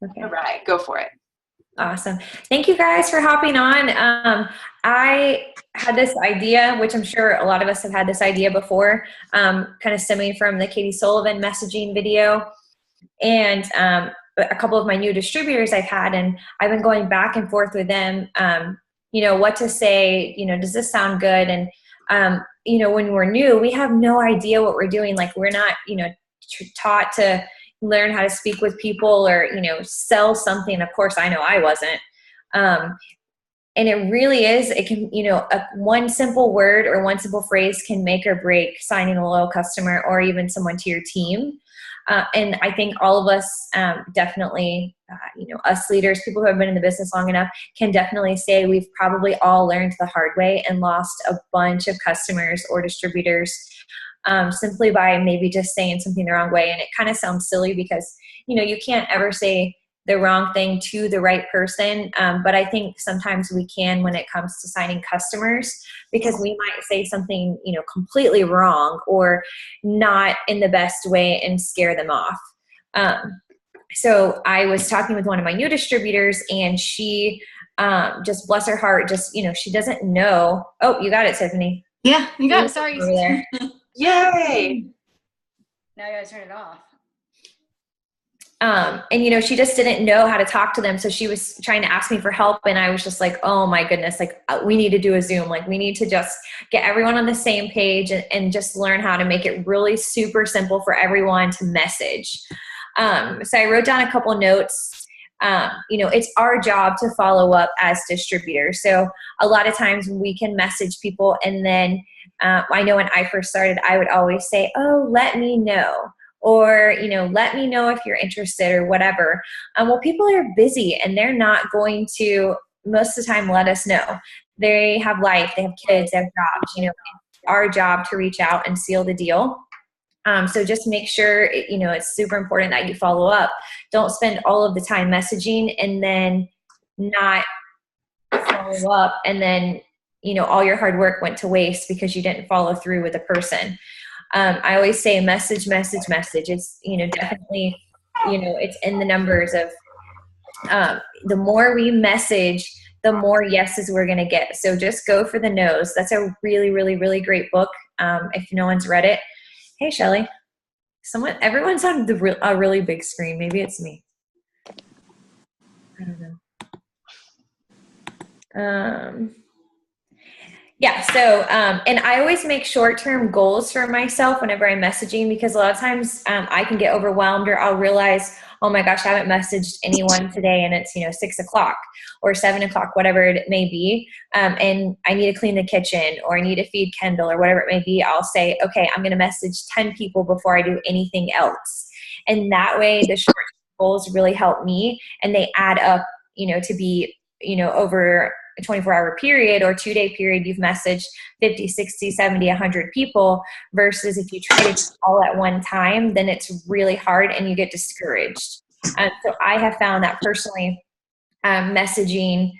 Okay. All right, go for it. Awesome. Thank you guys for hopping on. I had this idea, which I'm sure a lot of us have had this idea before, kind of stemming from the Katie Sullivan messaging video. And a couple of my new distributors I've had, and I've been going back and forth with them, what to say, does this sound good? And, when we're new, we have no idea what we're doing. Like, we're not, taught to learn how to speak with people or, sell something. Of course, I know I wasn't. And it really is, it can, one simple word or one simple phrase can make or break signing a loyal customer or even someone to your team. And I think all of us definitely, us leaders, people who have been in the business long enough, can definitely say we've probably all learned the hard way and lost a bunch of customers or distributors simply by maybe just saying something the wrong way. And it kind of sounds silly because, you can't ever say the wrong thing to the right person. But I think sometimes we can when it comes to signing customers, because we might say something, completely wrong or not in the best way and scare them off. So I was talking with one of my new distributors, and she just, bless her heart, just, she doesn't know. Oh, you got it, Tiffany. Yeah, you got it. Sorry. Over there. Yay. Now you gotta turn it off. And, she just didn't know how to talk to them. So she was trying to ask me for help. And I was just like, oh my goodness, like we need to do a Zoom. Like we need to just get everyone on the same page and just learn how to make it really super simple for everyone to message. So I wrote down a couple notes. It's our job to follow up as distributors. So a lot of times we can message people, and then I know when I first started, I would always say, oh, let me know. Or, let me know if you're interested or whatever. Well, people are busy and they're not going to, most of the time, let us know. They have life, they have kids, they have jobs. It's our job to reach out and seal the deal. So just make sure, it's super important that you follow up. Don't spend all of the time messaging and then not follow up, and then, all your hard work went to waste because you didn't follow through with a person. I always say message. It's, definitely, it's in the numbers of the more we message, the more yeses we're going to get. So just go for the no's. That's a really, really, really great book. If no one's read it. Hey, Shelly. Everyone's on a really big screen. Maybe it's me. I don't know. Yeah. So, and I always make short-term goals for myself whenever I'm messaging, because a lot of times I can get overwhelmed, or I'll realize, oh my gosh, I haven't messaged anyone today, and it's, 6:00 or 7:00, whatever it may be. And I need to clean the kitchen, or I need to feed Kendall, or whatever it may be. I'll say, okay, I'm going to message 10 people before I do anything else. And that way the short goals really help me, and they add up, to be, over a 24-hour period or 2-day period, you've messaged 50, 60, 70, 100 people, versus if you try to do all at one time, then it's really hard and you get discouraged. So I have found that personally, messaging,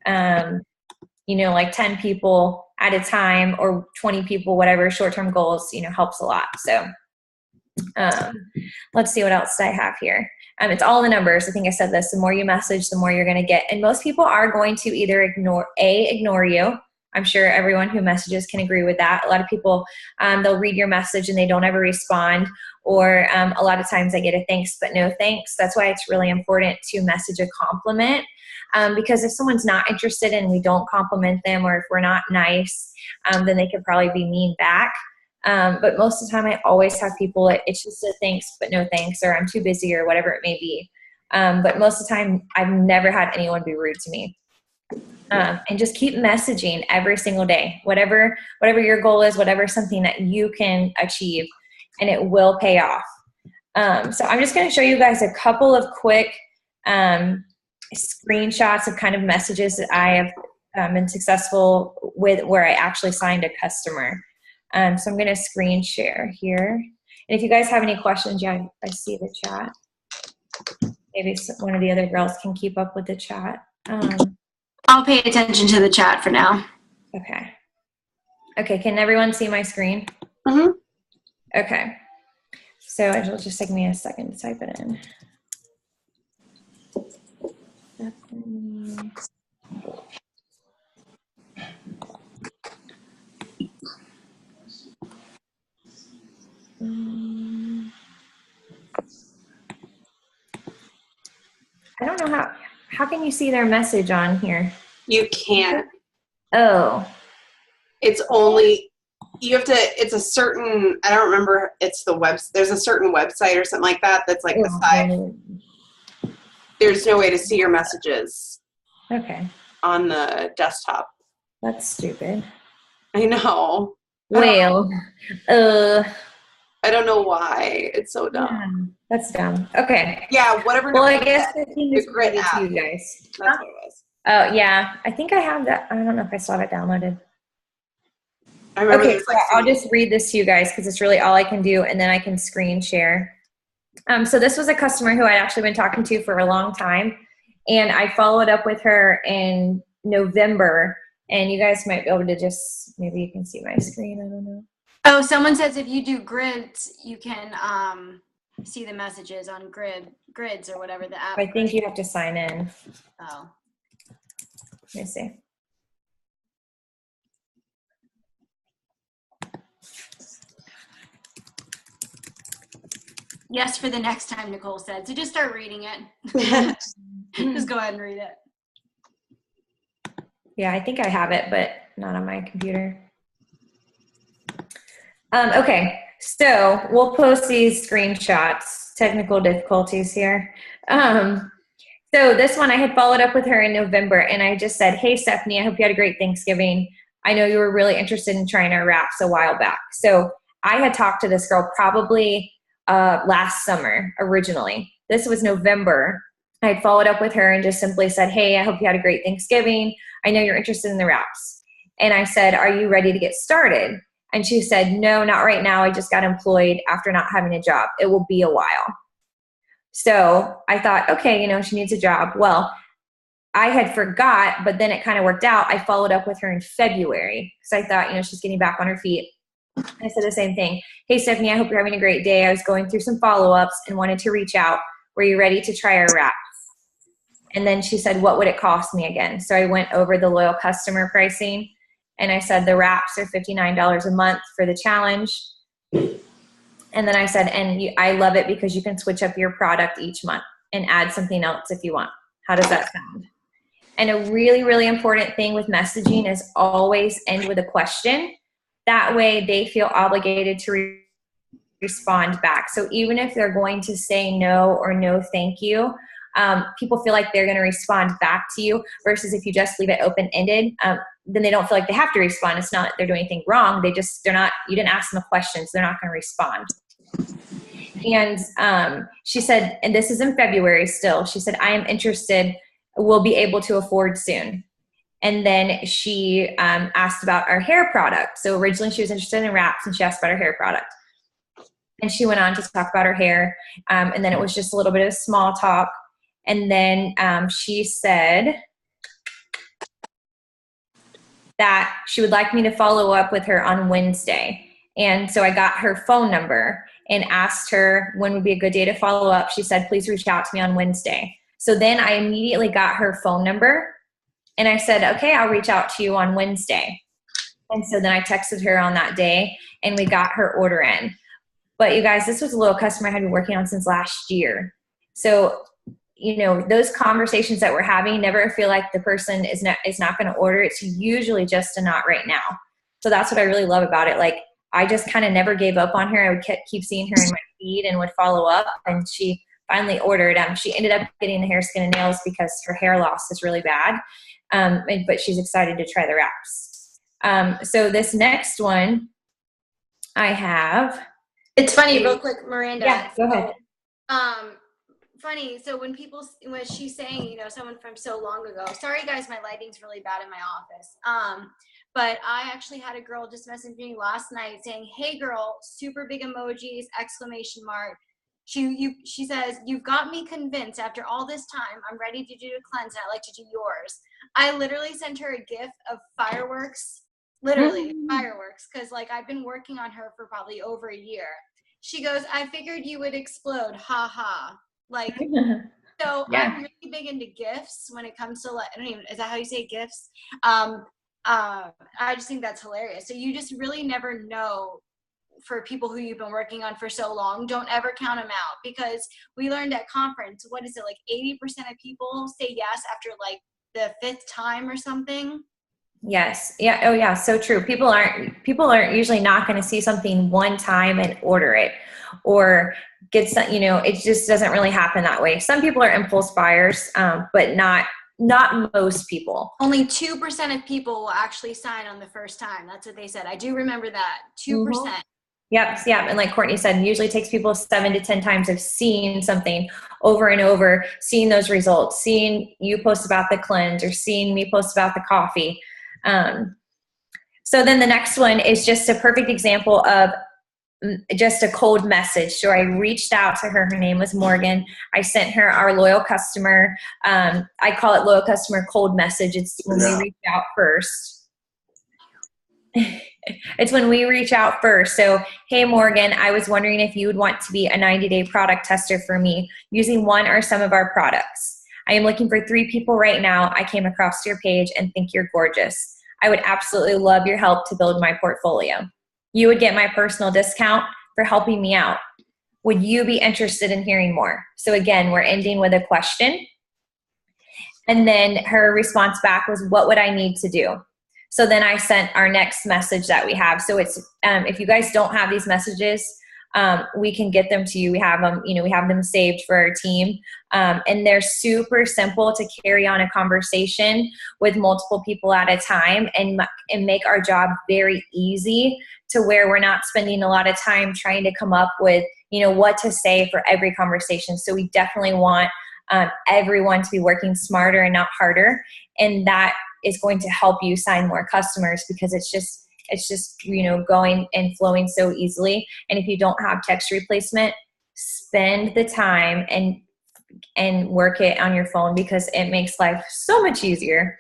like 10 people at a time or 20 people, whatever, short-term goals, helps a lot. So let's see what else I have here. It's all the numbers. I think I said this. The more you message, the more you're going to get. And most people are going to either ignore you. I'm sure everyone who messages can agree with that. A lot of people, they'll read your message and they don't ever respond. Or a lot of times I get a thanks, but no thanks. That's why it's really important to message a compliment. Because if someone's not interested and we don't compliment them, or if we're not nice, then they could probably be mean back. But most of the time I always have people, it's just a thanks, but no thanks, or I'm too busy, or whatever it may be. But most of the time I've never had anyone be rude to me. And just keep messaging every single day, whatever your goal is, whatever something that you can achieve, and it will pay off. So I'm just going to show you guys a couple of quick, screenshots of kind of messages that I have been successful with, where I actually signed a customer. So I'm going to screen share here. And if you guys have any questions, yeah, I see the chat. Maybe one of the other girls can keep up with the chat. I'll pay attention to the chat for now. Okay. Okay, can everyone see my screen? Mm-hmm. Okay. So it'll just take me a second to type it in. Stephanie. I don't know how can you see their message on here? You can't. Oh. It's only, you have to, it's a certain, I don't remember, it's the there's a certain website or something like that that's like the side. There's no way to see your messages. Okay. On the desktop. That's stupid. I know. Well, I don't know why. It's so dumb. Yeah, that's dumb. Okay. Yeah, whatever. Well, I guess the thing is grid related app. to you guys. That's what it was. Oh, yeah. I think I have that. I don't know if I still have it downloaded. I remember Okay, there's so like I'll just read this to you guys because it's really all I can do, and then I can screen share. So this was a customer who I'd actually been talking to for a long time, and I followed up with her in November, and you guys might be able to just, maybe you can see my screen, I don't know. Oh, someone says if you do grids, you can see the messages on grids or whatever the app. I think you have to sign in. Oh. Let me see. Yes, for the next time, Nicole said. So just start reading it. Just go ahead and read it. Yeah, I think I have it, but not on my computer. Okay, so we'll post these screenshots. Technical difficulties here. So this one, I had followed up with her in November, and I just said, hey, Stephanie, I hope you had a great Thanksgiving. I know you were really interested in trying our wraps a while back. So I had talked to this girl probably last summer originally. This was November. I had followed up with her and just simply said, hey, I hope you had a great Thanksgiving. I know you're interested in the wraps. And I said, are you ready to get started? And she said, no, not right now. I just got employed after not having a job. It will be a while. So I thought, okay, you know, she needs a job. Well, I had forgot, but then it kind of worked out. I followed up with her in February because I thought, you know, she's getting back on her feet. I said the same thing. Hey, Stephanie, I hope you're having a great day. I was going through some follow-ups and wanted to reach out. Were you ready to try our wraps? And then she said, what would it cost me again? So I went over the loyal customer pricing, and I said the wraps are $59 a month for the challenge. And then I said, and I love it because you can switch up your product each month and add something else if you want. How does that sound? And a really, really important thing with messaging is always end with a question. That way they feel obligated to respond back. So even if they're going to say no or no thank you, people feel like they're going to respond back to you versus if you just leave it open-ended, then they don't feel like they have to respond. It's not they're doing anything wrong. You didn't ask them a question, so they're not going to respond. And she said, and this is in February still, she said, I am interested, we'll be able to afford soon. And then she asked about our hair product. So originally she was interested in wraps and she asked about our hair product. And she went on to talk about her hair. And then it was just a little bit of small talk. And then she said that she would like me to follow up with her on Wednesday. And so I got her phone number and asked her when would be a good day to follow up. She said, please reach out to me on Wednesday. So then I immediately got her phone number and I said, okay, I'll reach out to you on Wednesday. And so then I texted her on that day and we got her order in. But you guys, this was a loyal customer I had been working on since last year. So, you know, those conversations that we're having, never feel like the person is not going to order. It's usually just a not right now. So that's what I really love about it. Like, I just kind of never gave up on her. I would keep seeing her in my feed and would follow up. And she finally ordered. She ended up getting the hair, skin, and nails because her hair loss is really bad. But she's excited to try the wraps. So this next one I have. It's funny, real quick, Miranda. Yeah, go ahead. Funny. So when she's saying, you know, someone from so long ago, sorry guys, my lighting's really bad in my office. But I actually had a girl just message me last night saying, hey girl, super big emojis, exclamation mark. She says, you've got me convinced after all this time, I'm ready to do a cleanse and I'd like to do yours. I literally sent her a gif of fireworks, literally fireworks. Cause like I've been working on her for probably over a year. She goes, I figured you would explode. Ha ha. Like, so Yeah. I'm really big into gifts when it comes to, like, I don't even, is that how you say gifts? I just think that's hilarious. So you just really never know, for people who you've been working on for so long, don't ever count them out, because we learned at conference, what is it, like 80% of people say yes after like the 5th time or something. Yes. Yeah. Oh yeah. So true. People aren't usually not going to see something one time and order it, or get some, it just doesn't really happen that way. Some people are impulse buyers, but not most people. Only 2% of people will actually sign on the first time. That's what they said. I do remember that. 2%. Mm-hmm. Yep. And like Courtney said, it usually takes people 7 to 10 times of seeing something over and over, seeing those results, seeing you post about the cleanse or seeing me post about the coffee. So then the next one is just a perfect example of just a cold message. So I reached out to her. Her name was Morgan. I sent her our loyal customer. I call it loyal customer cold message. It's when we reach out first. It's when we reach out first. So, hey, Morgan, I was wondering if you would want to be a 90-day product tester for me using one or some of our products. I am looking for 3 people right now. I came across your page and think you're gorgeous. I would absolutely love your help to build my portfolio. You would get my personal discount for helping me out. Would you be interested in hearing more? So again, we're ending with a question. And then her response back was, what would I need to do? So then I sent our next message that we have. So it's, if you guys don't have these messages, we can get them to you. We have them, we have them saved for our team. And they're super simple to carry on a conversation with multiple people at a time, and make our job very easy, to where we're not spending a lot of time trying to come up with, what to say for every conversation. So we definitely want everyone to be working smarter and not harder. And that is going to help you sign more customers, because it's just going and flowing so easily. And if you don't have text replacement, spend the time and work it on your phone, because it makes life so much easier.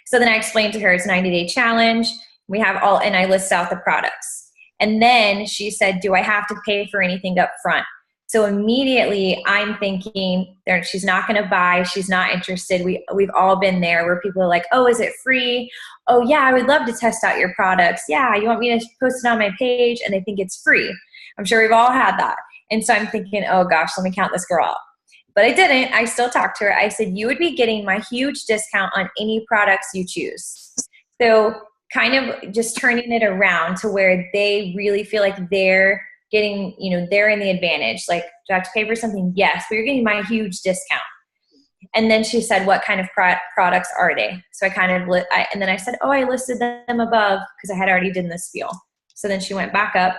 So then I explained to her it's a 90-day challenge. We have and I list out the products. And then she said, do I have to pay for anything up front? So immediately I'm thinking she's not going to buy. She's not interested. We've all been there where people are like, oh, is it free? Oh yeah, I would love to test out your products. Yeah, you want me to post it on my page? And they think it's free. I'm sure we've all had that. And so I'm thinking, oh gosh, let me count this girl out. But I didn't. I still talked to her. I said, you would be getting my huge discount on any products you choose. So kind of just turning it around to where they really feel like they're getting, they're in the advantage. Like, do I have to pay for something? Yes, but you're getting my huge discount. And then she said, what kind of products are they? So I kind of, and then I said, oh, I listed them above, because I had already done the spiel. So then she went back up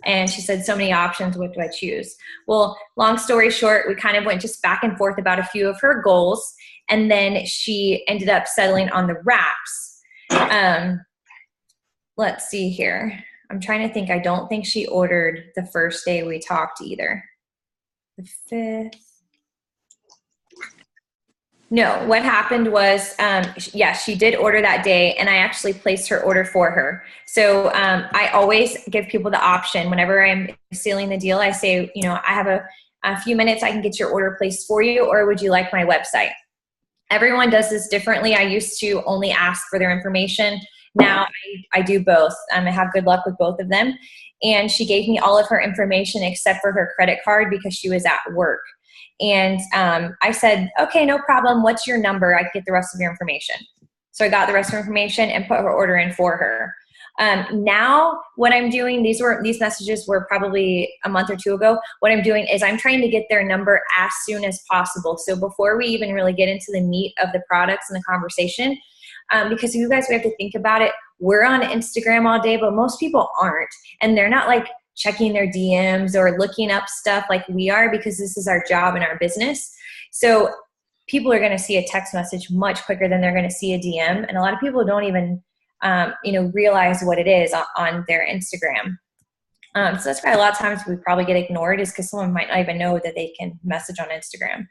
and she said, so many options, what do I choose? Well, long story short, we kind of went just back and forth about a few of her goals. And then she ended up settling on the wraps. Let's see here. I'm trying to think. I don't think she ordered the first day we talked either. The 5th. No, what happened was, she did order that day, and I actually placed her order for her. So I always give people the option whenever I'm sealing the deal. I say, I have a few minutes. I can get your order placed for you, or would you like my website? Everyone does this differently. I used to only ask for their information. Now I do both. I have good luck with both of them. And she gave me all of her information except for her credit card, because she was at work. And I said, okay, no problem. What's your number? I can get the rest of your information. So I got the rest of her information and put her order in for her. Now what I'm doing, these messages were probably a month or 2 ago. What I'm doing is I'm trying to get their number as soon as possible. So before we even really get into the meat of the products and the conversation, because you guys, we have to think about it. We're on Instagram all day, but most people aren't. And they're not like checking their DMs or looking up stuff like we are, because this is our job and our business. So people are going to see a text message much quicker than they're going to see a DM. And a lot of people don't even, realize what it is on their Instagram. So that's why a lot of times we probably get ignored, is because someone might not even know that they can message on Instagram.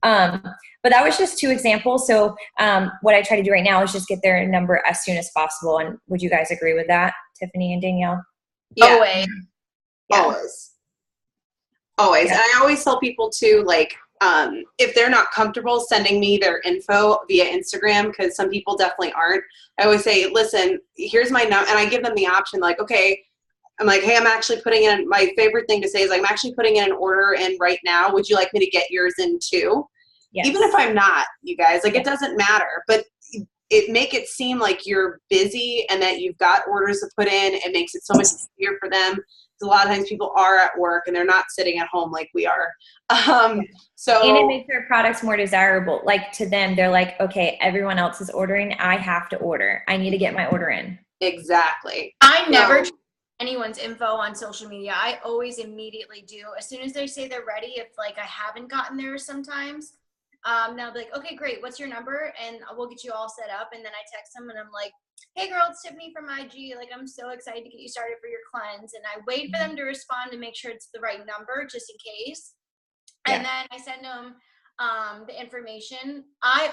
But that was just 2 examples. So what I try to do right now is just get their number as soon as possible. And would you guys agree with that, Tiffany and Danielle? Yeah. Always. Yeah. Always. Yeah. And I always tell people too, like, if they're not comfortable sending me their info via Instagram, because some people definitely aren't, I always say, listen, here's my number, and I give them the option, like, okay, I'm like, hey, I'm actually putting in, my favorite thing to say is, I'm actually putting in an order in right now. Would you like me to get yours in too? Yes. Even if I'm not, you guys, like, it doesn't matter, but it make it seem like you're busy and that you've got orders to put in. It makes it so much easier for them. A lot of times people are at work and they're not sitting at home like we are. So and it makes our products more desirable. Like, to them, they're like, okay, everyone else is ordering. I have to order. I need to get my order in. Exactly. I never check anyone's info on social media. I always immediately do. As soon as they say they're ready, if like I haven't gotten there sometimes, now I'll be like, okay, great. What's your number? And we'll get you all set up. And then I text them and I'm like, hey girl, it's Tiffany from IG. Like, I'm so excited to get you started for your cleanse. And I wait for them to respond to make sure it's the right number, just in case. Yeah. And then I send them the information. I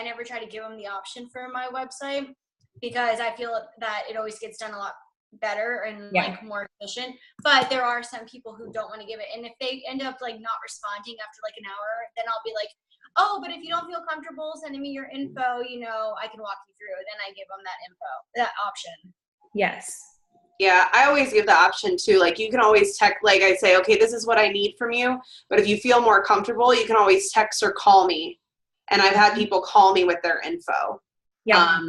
never try to give them the option for my website, because I feel that it always gets done a lot better and like more efficient. But there are some people who don't want to give it. And if they end up like not responding after like an hour, then I'll be like, oh, but if you don't feel comfortable sending me your info, you know, I can walk you through it. Then I give them that option. Yes. Yeah, I always give the option too. Like, you can always text, like I say, okay, this is what I need from you. But if you feel more comfortable, you can always text or call me. And I've had people call me with their info. Yeah.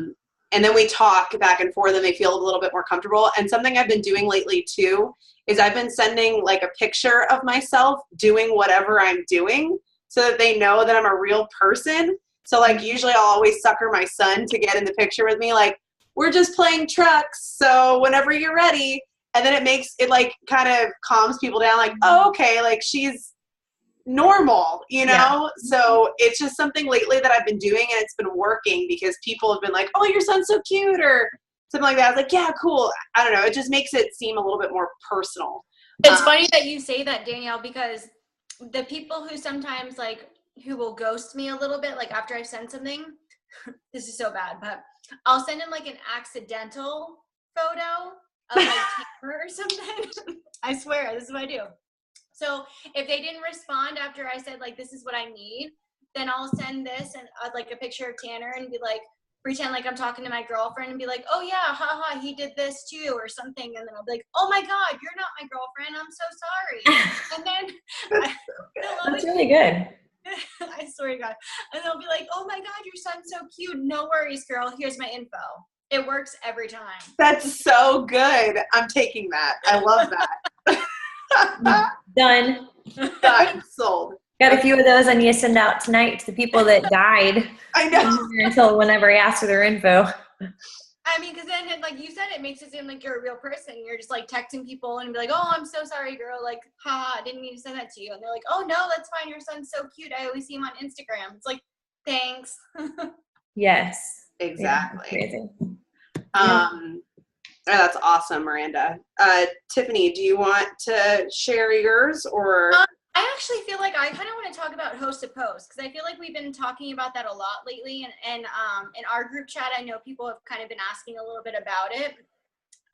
And then we talk back and forth and they feel a little bit more comfortable. And something I've been doing lately too is I've been sending like a picture of myself doing whatever I'm doing, so that they know that I'm a real person. So like, usually I'll always sucker my son to get in the picture with me. Like, we're just playing trucks, so whenever you're ready. And then it makes it like kind of calms people down. Like, oh, okay, like she's normal, you know? Yeah. So it's just something lately that I've been doing, and it's been working because people have been like, oh, your son's so cute, or something like that. I was like, yeah, cool. I don't know. It just makes it seem a little bit more personal. It's funny that you say that, Danielle, because the people who sometimes like, who will ghost me a little bit, like after I send something, this is so bad, but I'll send them like an accidental photo of like camera or something. I swear, this is what I do. So if they didn't respond after I said like, this is what I need, then I'll send this and like a picture of Tanner and be like, pretend like I'm talking to my girlfriend and be like, oh yeah, haha, he did this too or something. And then I'll be like, oh my God, you're not my girlfriend. I'm so sorry. And then that's really good. I swear to God. And they'll be like, oh my God, your son's so cute. No worries, girl. Here's my info. It works every time. That's so good. I'm taking that. I love that. Done. Done. Sold. Got a few of those I need to send out tonight to the people that died. I know. Until whenever I ask for their info. I mean, because then, like you said, it makes it seem like you're a real person. You're just like texting people and be like, oh, I'm so sorry, girl. Like, ha, I didn't mean to send that to you. And they're like, oh, no, that's fine. Your son's so cute. I always see him on Instagram. It's like, thanks. Yes. Exactly. That's awesome, Miranda. Tiffany, do you want to share yours or? I actually feel like I kind of want to talk about host to post, because I feel like we've been talking about that a lot lately. And in our group chat, I know people have kind of been asking a little bit about it.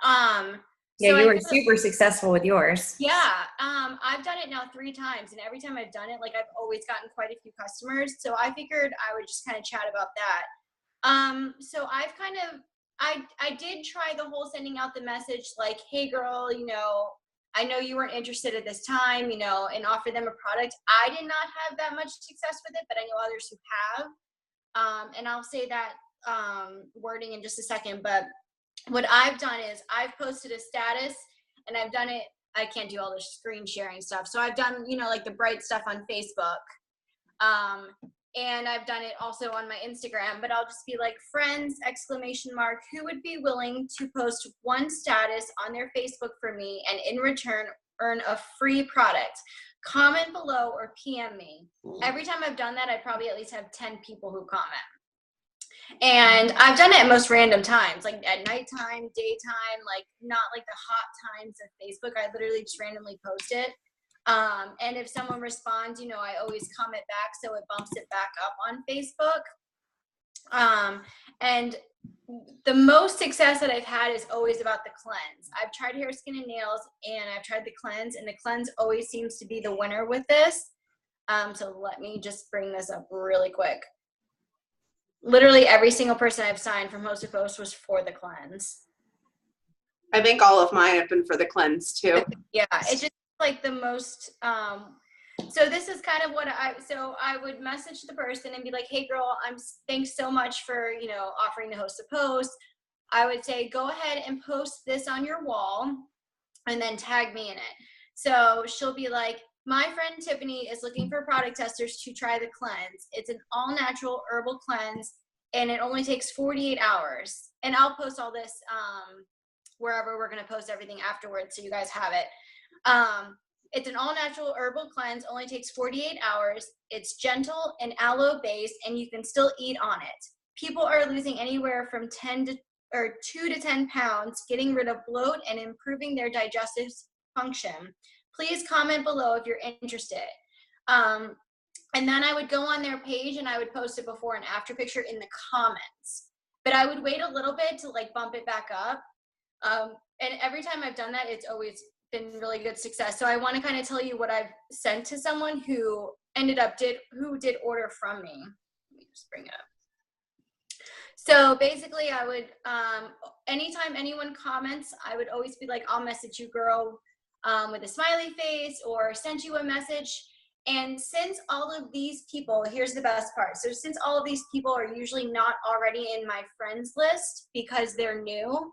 Yeah, so you were super successful with yours. Yeah. I've done it now 3 times, and every time I've done it, like I've always gotten quite a few customers. So I figured I would just kind of chat about that. So I've kind of, I did try the whole sending out the message like, hey girl, you know, I know you weren't interested at this time, you know, and offer them a product. I did not have that much success with it, but I know others who have. And I'll say that wording in just a second. But what I've done is I've posted a status, and I've done it. I can't do all the screen sharing stuff. So I've done, you know, like the bright stuff on Facebook. And I've done it also on my Instagram, but I'll just be like, friends, ! Who would be willing to post one status on their Facebook for me and in return earn a free product? Comment below or PM me. Every time I've done that, I probably at least have 10 people who comment. And I've done it at most random times, like at nighttime, daytime, like not like the hot times of Facebook. I literally just randomly post it. And if someone responds, you know, I always comment back, so it bumps it back up on Facebook. And the most success that I've had is always about the cleanse. I've tried hair, skin, and nails, and I've tried the cleanse, and the cleanse always seems to be the winner with this. So let me just bring this up really quick. Literally every single person I've signed from Host to Post was for the cleanse. I think all of mine have been for the cleanse too. Yeah, it's just like the most, so this is kind of what I would message the person and be like, hey girl, thanks so much for, you know, offering the Host to Post. I would say, go ahead and post this on your wall and then tag me in it. So she'll be like, my friend Tiffany is looking for product testers to try the cleanse. It's an all natural herbal cleanse and it only takes 48 hours. And I'll post all this, wherever we're going to post everything afterwards so you guys have it. It's an all-natural herbal cleanse, only takes 48 hours. It's gentle and aloe-based, and you can still eat on it. People are losing anywhere from 2 to 10 pounds, getting rid of bloat and improving their digestive function. Please comment below if you're interested. And then I would go on their page and I would post a before and after picture in the comments. But I would wait a little bit to like bump it back up. And every time I've done that, it's always been really good success. So I want to kind of tell you what I've sent to someone who did order from me. Let me just bring it up. So basically I would, anytime anyone comments, I would always be like, I'll message you girl, with a smiley face or send you a message. And since all of these people, here's the best part. So since all of these people are usually not already in my friends list because they're new,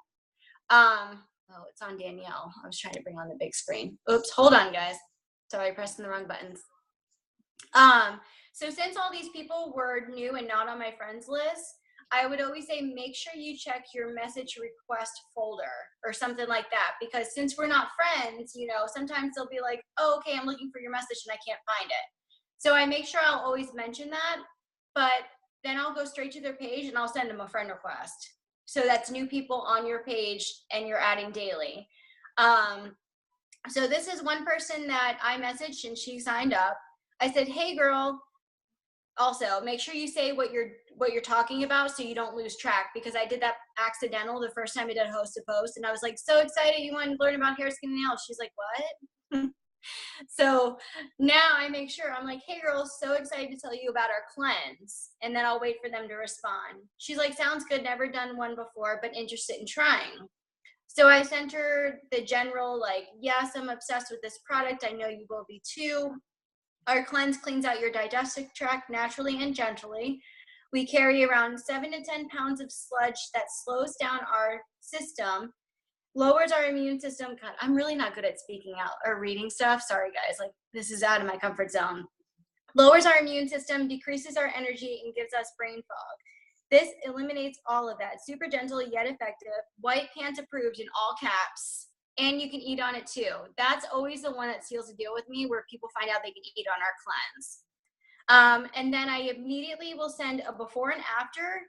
oh, it's on Danielle. I was trying to bring on the big screen. Oops, hold on, guys. Sorry, pressing the wrong buttons. So since all these people were new and not on my friends list, I would always say, make sure you check your message request folder or something like that. Because since we're not friends, you know, sometimes they'll be like, oh, okay, I'm looking for your message and I can't find it. So I make sure I'll always mention that, but then I'll go straight to their page and I'll send them a friend request. So that's new people on your page and you're adding daily. So this is one person that I messaged and she signed up. I said, hey girl, also make sure you say what you're talking about so you don't lose track, because I did that accidental the first time I did Host to Post and I was like, so excited you want to learn about hair, skin, and nails. She's like, what? So now I make sure I'm like, hey girl, so excited to tell you about our cleanse. And then I'll wait for them to respond. She's like, sounds good. Never done one before, but interested in trying. So I sent her the general, like, yes, I'm obsessed with this product. I know you will be too. Our cleanse cleans out your digestive tract naturally and gently. We carry around 7 to 10 pounds of sludge that slows down our system, lowers our immune system. God, I'm really not good at speaking out or reading stuff. Sorry, guys. Like, this is out of my comfort zone. Lowers our immune system, decreases our energy, and gives us brain fog. This eliminates all of that. Super gentle yet effective. White pants approved in all caps. And you can eat on it too. That's always the one that seals the deal with me, where people find out they can eat on our cleanse. And then I immediately will send a before and after.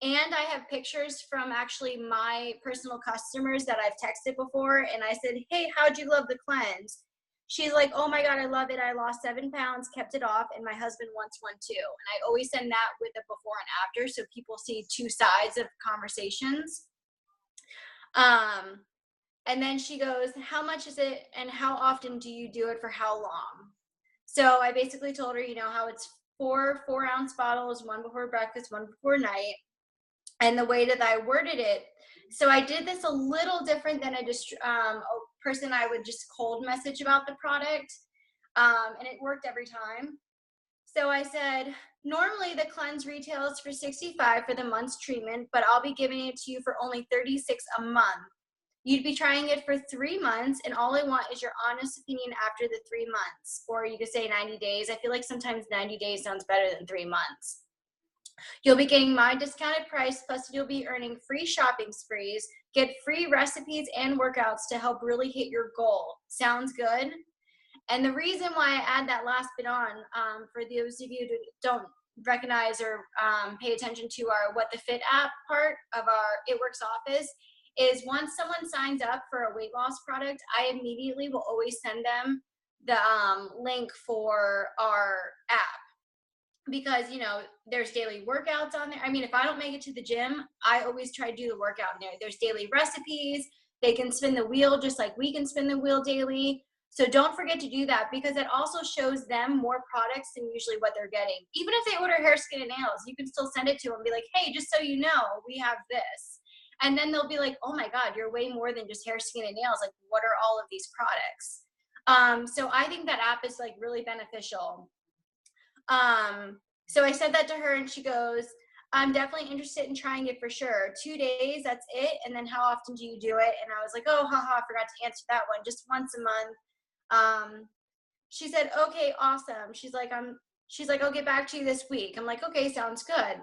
And I have pictures from actually my personal customers that I've texted before. And I said, hey, how'd you love the cleanse? She's like, oh my God, I love it. I lost 7 pounds, kept it off, and my husband wants one too. And I always send that with a before and after so people see two sides of conversations. And then she goes, how much is it and how often do you do it for how long? So I basically told her, you know, how it's 4 4-ounce bottles, one before breakfast, one before night. And the way that I worded it, so I did this a little different than a person I would just cold message about the product. And it worked every time. So I said, normally the cleanse retails for $65 for the month's treatment, but I'll be giving it to you for only $36 a month. You'd be trying it for 3 months, and all I want is your honest opinion after the 3 months. Or you could say 90 days. I feel like sometimes 90 days sounds better than 3 months. You'll be getting my discounted price, plus you'll be earning free shopping sprees, get free recipes and workouts to help really hit your goal. Sounds good? And the reason why I add that last bit on, for those of you who don't recognize or pay attention to our What the Fit app part of our It Works office, is once someone signs up for a weight loss product, I immediately will always send them the link for our app. Because, you know, there's daily workouts on there. I mean, if I don't make it to the gym, I always try to do the workout in there. There's daily recipes. They can spin the wheel just like we can spin the wheel daily. So don't forget to do that, because it also shows them more products than usually what they're getting. Even if they order hair, skin, and nails, you can still send it to them and be like, hey, just so you know, we have this. And then they'll be like, oh my God, you're way more than just hair, skin, and nails. Like, what are all of these products? So I think that app is like really beneficial. So I said that to her and she goes, I'm definitely interested in trying it for sure. 2 days, that's it. And then how often do you do it? And I was like, oh, haha, I forgot to answer that one. Just once a month. She said, okay, awesome. She's like, I'll get back to you this week. I'm like, okay, sounds good.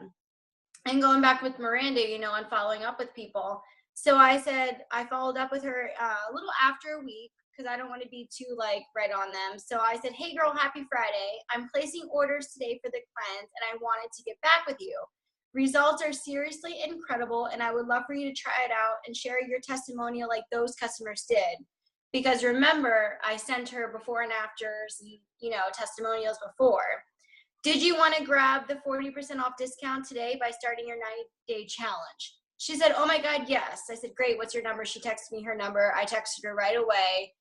And going back with Miranda, you know, and following up with people. So I said, I followed up with her a little after a week, because I don't want to be too like right on them. So I said, hey girl, happy Friday. I'm placing orders today for the cleanse and I wanted to get back with you. Results are seriously incredible and I would love for you to try it out and share your testimonial like those customers did. Because remember, I sent her before and afters, you know, testimonials before. Did you want to grab the 40% off discount today by starting your 90-day challenge? She said, oh my God, yes. I said, great, what's your number? She texted me her number. I texted her right away.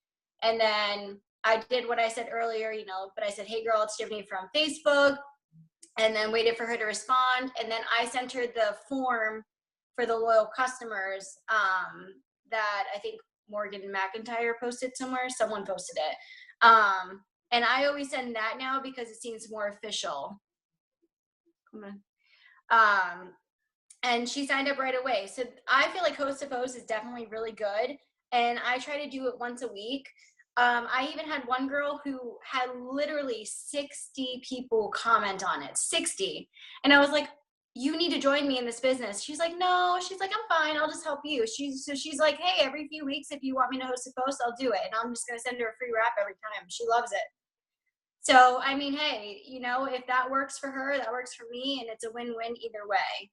And then I did what I said earlier, you know, but I said, hey girl, it's Tiffany from Facebook. And then waited for her to respond. And then I sent her the form for the loyal customers that I think Morgan McIntyre posted somewhere. Someone posted it. And I always send that now because it seems more official. Come on. And she signed up right away. So I feel like Host of Hosts is definitely really good. And I try to do it once a week. I even had one girl who had literally 60 people comment on it, 60. And I was like, you need to join me in this business. She's like, no, she's like, I'm fine. I'll just help you. She's like, hey, every few weeks, if you want me to host a post, I'll do it. And I'm just going to send her a free wrap every time. She loves it. So, I mean, hey, you know, if that works for her, that works for me. And it's a win-win either way.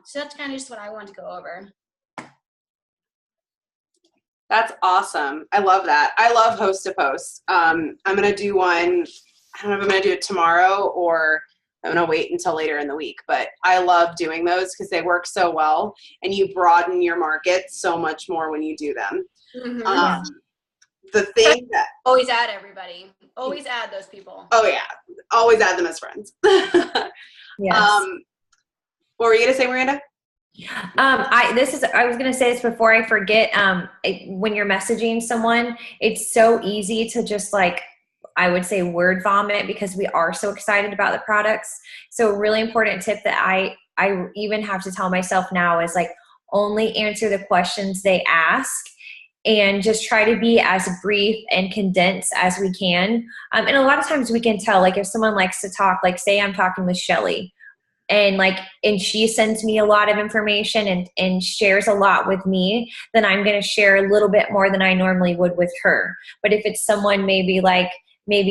So that's kind of just what I wanted to go over. That's awesome. I love that. I love Host to Post. I'm going to do one. I don't know if I'm going to do it tomorrow or I'm going to wait until later in the week. But I love doing those because they work so well and you broaden your market so much more when you do them. Mm-hmm. The thing that always add everybody. Always add those people. Oh yeah, always add them as friends. Yes. What were you gonna say, Miranda? I was going to say this before I forget. When you're messaging someone, it's so easy to just like, I would say word vomit because we are so excited about the products. So a really important tip that I even have to tell myself now is like, only answer the questions they ask and just try to be as brief and condensed as we can. And a lot of times we can tell, like if someone likes to talk, like say I'm talking with Shelly, and she sends me a lot of information and shares a lot with me, then I'm going to share a little bit more than I normally would with her. But if it's someone maybe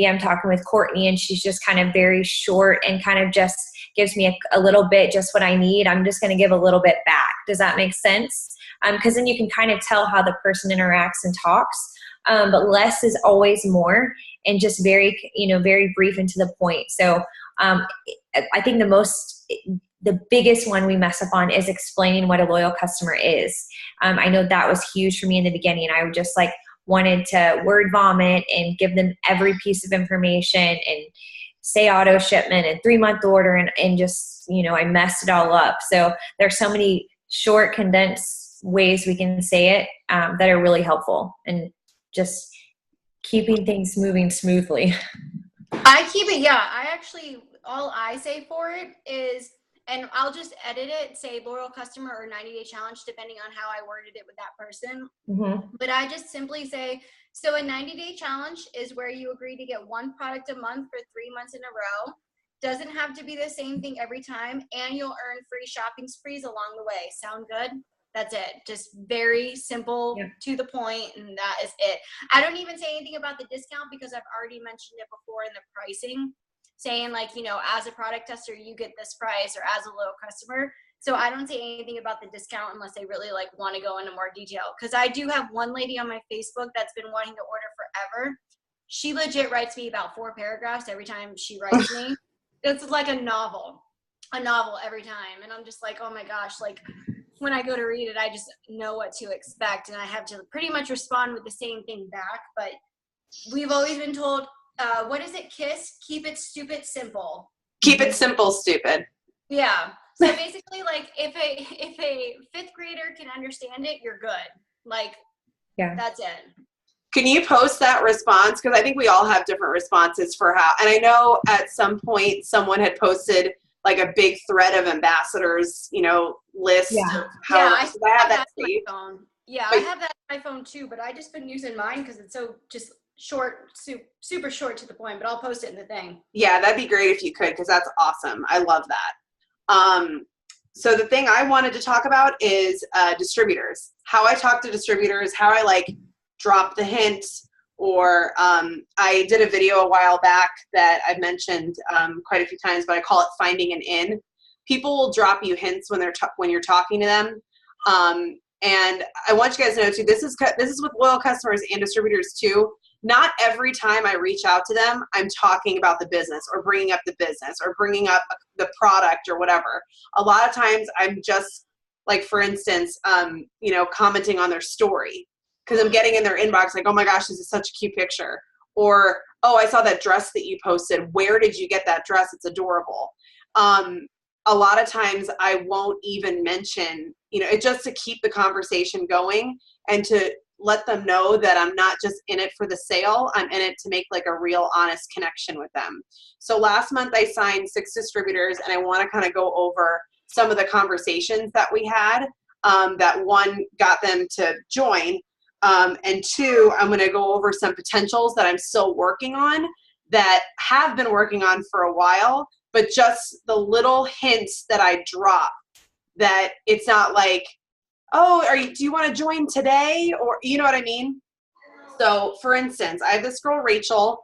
I'm talking with Courtney and she's just kind of very short and kind of just gives me a little bit, just what I need, I'm just going to give a little bit back. Does that make sense? Because then you can kind of tell how the person interacts and talks. But less is always more, and just very brief and to the point. So I think the biggest one we mess up on is explaining what a loyal customer is. I know that was huge for me in the beginning. I would just wanted to word vomit and give them every piece of information and say auto shipment and 3-month order and just, I messed it all up. So there's so many short, condensed ways we can say it that are really helpful and just keeping things moving smoothly. I keep it, all I say for it is, and I'll just edit it, say loyal customer or 90-day challenge, depending on how I worded it with that person. Mm-hmm. But I just simply say, so a 90-day challenge is where you agree to get one product a month for 3 months in a row. Doesn't have to be the same thing every time, and you'll earn free shopping sprees along the way. Sound good? That's it. Just very simple, to the point, and that is it. I don't even say anything about the discount because I've already mentioned it before in the pricing, saying as a product tester, you get this price, or as a loyal customer. So I don't say anything about the discount unless they really want to go into more detail. Because I do have one lady on my Facebook that's been wanting to order forever. She legit writes me about 4 paragraphs every time she writes me. It's like a novel every time. And I'm just like, oh my gosh, when I go to read it, I just know what to expect. And I have to pretty much respond with the same thing back. But we've always been told, what is it, KISS? Keep it stupid simple. Keep it simple, stupid. Yeah. So basically, like, if a fifth grader can understand it, you're good. Like, Yeah. that's it. Can you post that response? Because I think we all have different responses for how, and I know at some point someone had posted like a big thread of ambassadors, you know, list. Yeah. I have that on my phone. Yeah, but, I have that on my phone too, but I just been using mine because it's so just short, super short to the point, but I'll post it in the thing. Yeah, that'd be great if you could, because that's awesome. I love that. So the thing I wanted to talk about is distributors, how I talk to distributors, how I like drop the hint, or I did a video a while back that I've mentioned quite a few times, but I call it finding an in. People will drop you hints when when you're talking to them. And I want you guys to know too, this is with loyal customers and distributors too. Not every time I reach out to them, I'm talking about the business or bringing up the business or bringing up the product or whatever. A lot of times I'm just like, for instance, you know, commenting on their story because I'm getting in their inbox like, oh my gosh, this is such a cute picture. Or, oh, I saw that dress that you posted. Where did you get that dress? It's adorable. A lot of times I won't even mention, you know, it's just to keep the conversation going and to let them know that I'm not just in it for the sale. I'm in it to make like a real honest connection with them. So last month I signed 6 distributors, and I want to kind of go over some of the conversations that we had, that one got them to join. And 2, I'm going to go over some potentials that I'm still working on that have been working on for a while, but just the little hints that I drop, that it's not like, oh, do you want to join today? Or, you know what I mean? So for instance, I have this girl, Rachel.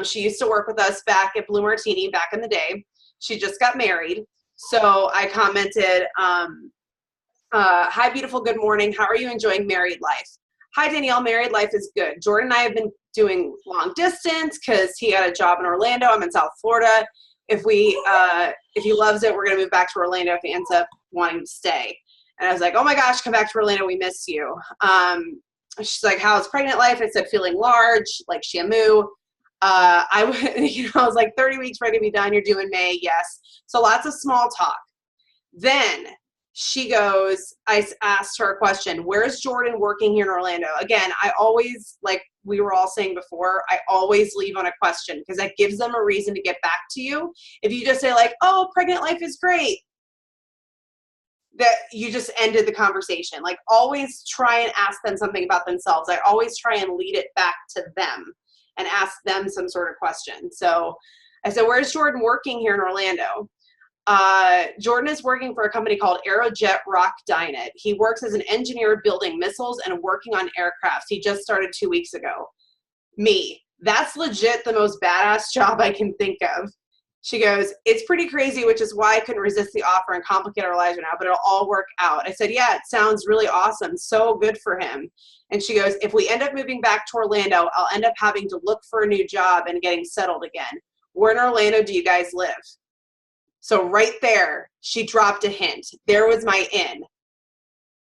She used to work with us back at Blue Martini back in the day. She just got married. So I commented, hi, beautiful, good morning. How are you enjoying married life? Hi, Danielle, married life is good. Jordan and I have been doing long distance because he had a job in Orlando. I'm in South Florida. If he loves it, we're going to move back to Orlando if he ends up wanting to stay. And I was like, oh my gosh, come back to Orlando. We miss you. She's like, how's pregnant life? I said, feeling large, like Shamu. I was like, 30 weeks ready to be done. You're due in May. Yes. So lots of small talk. Then she goes, I asked her a question. Where's Jordan working here in Orlando? Again, I always, like we were all saying before, I always leave on a question because that gives them a reason to get back to you. If you just say like, oh, pregnant life is great, that you just ended the conversation. Like, always try and ask them something about themselves. I always try and lead it back to them and ask them some sort of question. So I said, where's Jordan working here in Orlando? Jordan is working for a company called Aerojet Rockdynet. He works as an engineer building missiles and working on aircrafts. He just started 2 weeks ago. Me. That's legit the most badass job I can think of. She goes, it's pretty crazy, which is why I couldn't resist the offer and complicate our lives right now, but it'll all work out. I said, yeah, it sounds really awesome. So good for him. And she goes, if we end up moving back to Orlando, I'll end up having to look for a new job and getting settled again. Where in Orlando do you guys live? So right there, she dropped a hint. There was my in.